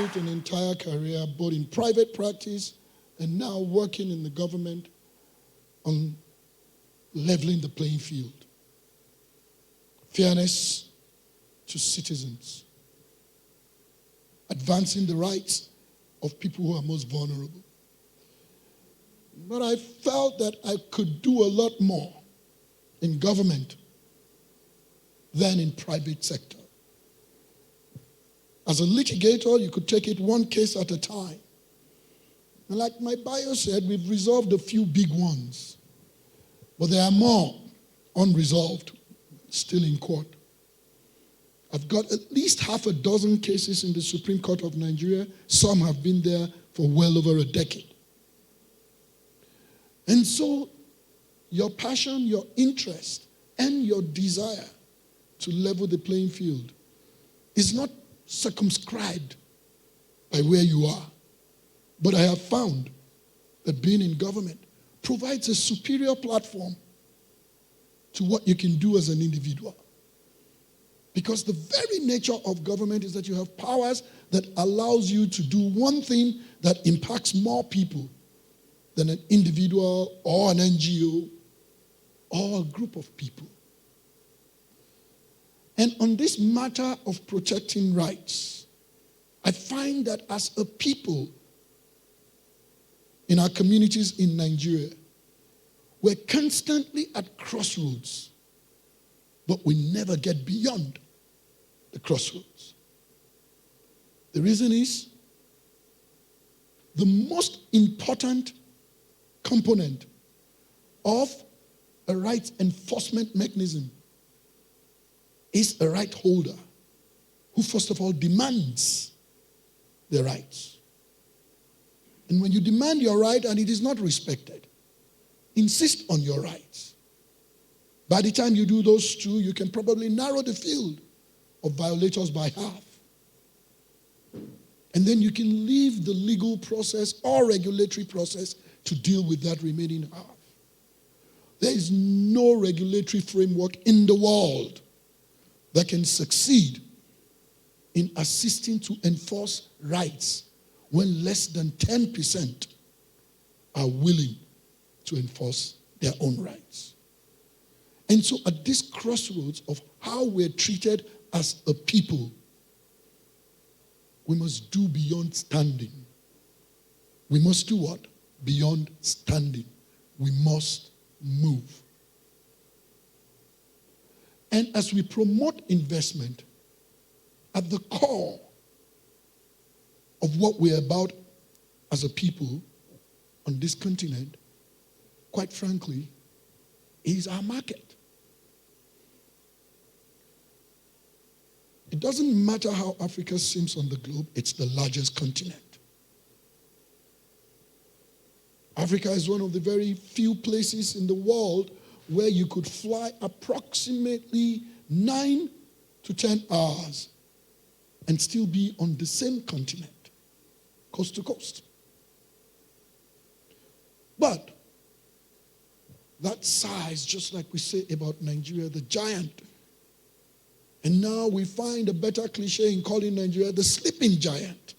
built an entire career, both in private practice and now working in the government on leveling the playing field. Fairness to citizens. Advancing the rights of people who are most vulnerable. But I felt that I could do a lot more in government than in private sector. As a litigator, you could take it one case at a time. And like my bio said, we've resolved a few big ones. But there are more unresolved, still in court. I've got at least half a dozen cases in the Supreme Court of Nigeria. Some have been there for well over a decade. And so, your passion, your interest, and your desire to level the playing field is not circumscribed by where you are. But I have found that being in government provides a superior platform to what you can do as an individual. Because the very nature of government is that you have powers that allows you to do one thing that impacts more people than an individual or an NGO or a group of people. And on this matter of protecting rights, I find that as a people in our communities in Nigeria, we're constantly at crossroads, but we never get beyond the crossroads. The reason is the most important component of a rights enforcement mechanism is a right holder who first of all demands their rights. And when you demand your right and it is not respected, insist on your rights. By the time you do those two, you can probably narrow the field of violators by half. And then you can leave the legal process or regulatory process to deal with that remaining half. There is no regulatory framework in the world that can succeed in assisting to enforce rights when less than 10% are willing to enforce their own rights. And so at this crossroads of how we're treated as a people, we must do beyond standing. We must do what? Beyond standing. We must move. And as we promote investment, at the core of what we're about as a people on this continent, quite frankly, is our market. It doesn't matter how Africa seems on the globe, it's the largest continent. Africa is one of the very few places in the world where you could fly approximately 9 to 10 hours and still be on the same continent, coast to coast. But that size, just like we say about Nigeria, the giant. And now we find a better cliche in calling Nigeria the sleeping giant.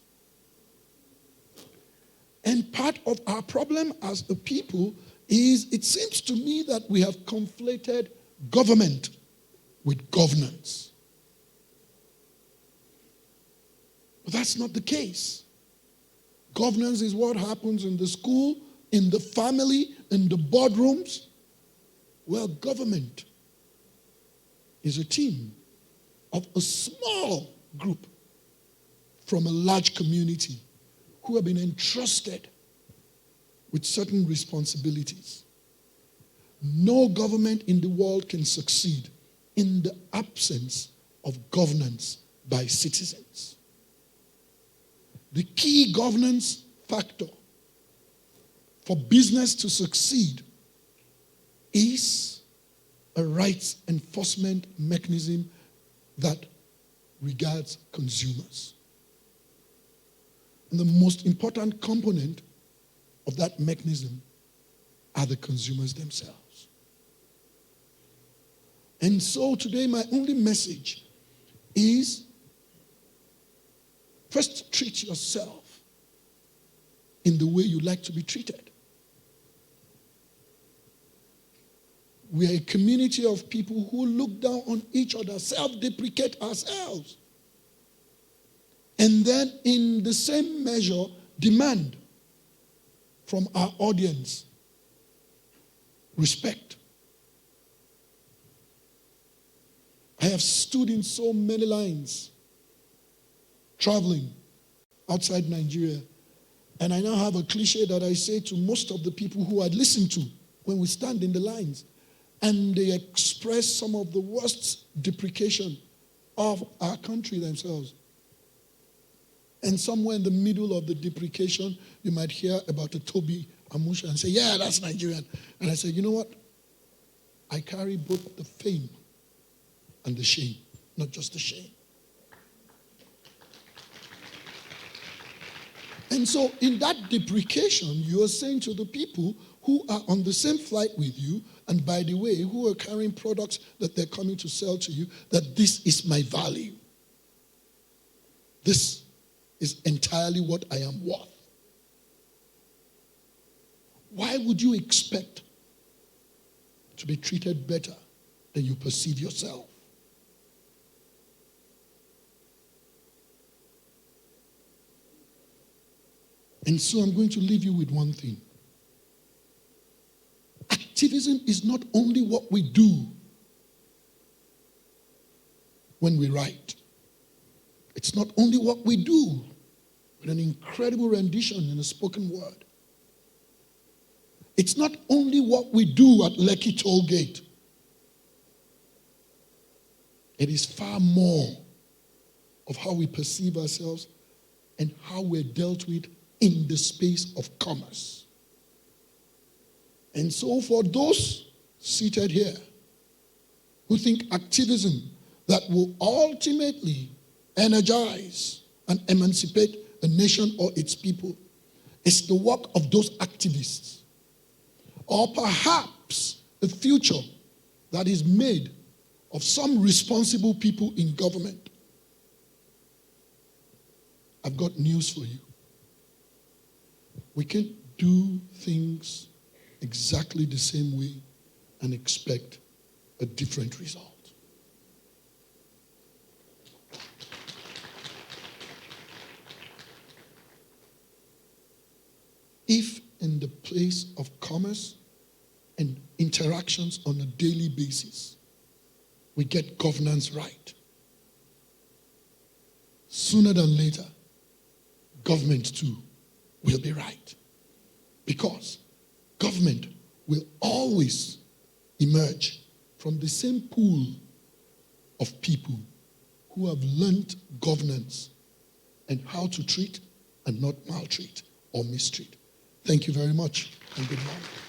And part of our problem as a people is, it seems to me that we have conflated government with governance. But that's not the case. Governance is what happens in the school, in the family, in the boardrooms. Well, government is a team of a small group from a large community who have been entrusted with certain responsibilities. No government in the world can succeed in the absence of governance by citizens. The key governance factor for business to succeed is a rights enforcement mechanism that regards consumers. And the most important component of that mechanism are the consumers themselves. And so today my only message is First, treat yourself in the way you like to be treated. We are a community of people who look down on each other, self-deprecate ourselves. And then, in the same measure, demand from our audience respect. I have stood in so many lines traveling outside Nigeria, and I now have a cliche that I say to most of the people who I listen to when we stand in the lines, and they express some of the worst deprecation of our country themselves. And somewhere in the middle of the deprecation, you might hear about a Toby Amusha and say, yeah, that's Nigerian. And I say, you know what? I carry both the fame and the shame, not just the shame. And so in that deprecation, you are saying to the people who are on the same flight with you, and by the way, who are carrying products that they're coming to sell to you, that this is my value. This is entirely what I am worth. Why would you expect to be treated better than you perceive yourself? And so I'm going to leave you with one thing. Activism is not only what we do when we write. It's not only what we do with an incredible rendition in a spoken word. It's not only what we do at Lekki Toll Gate. It is far more of how we perceive ourselves and how we're dealt with in the space of commerce. And so for those seated here who think activism that will ultimately energize and emancipate a nation or its people is the work of those activists, or perhaps a future that is made of some responsible people in government, I've got news for you. We can't do things exactly the same way and expect a different result. If in the place of commerce and interactions on a daily basis, we get governance right, sooner than later, government too will be right. Because government will always emerge from the same pool of people who have learned governance and how to treat and not maltreat or mistreat. Thank you very much, and good morning.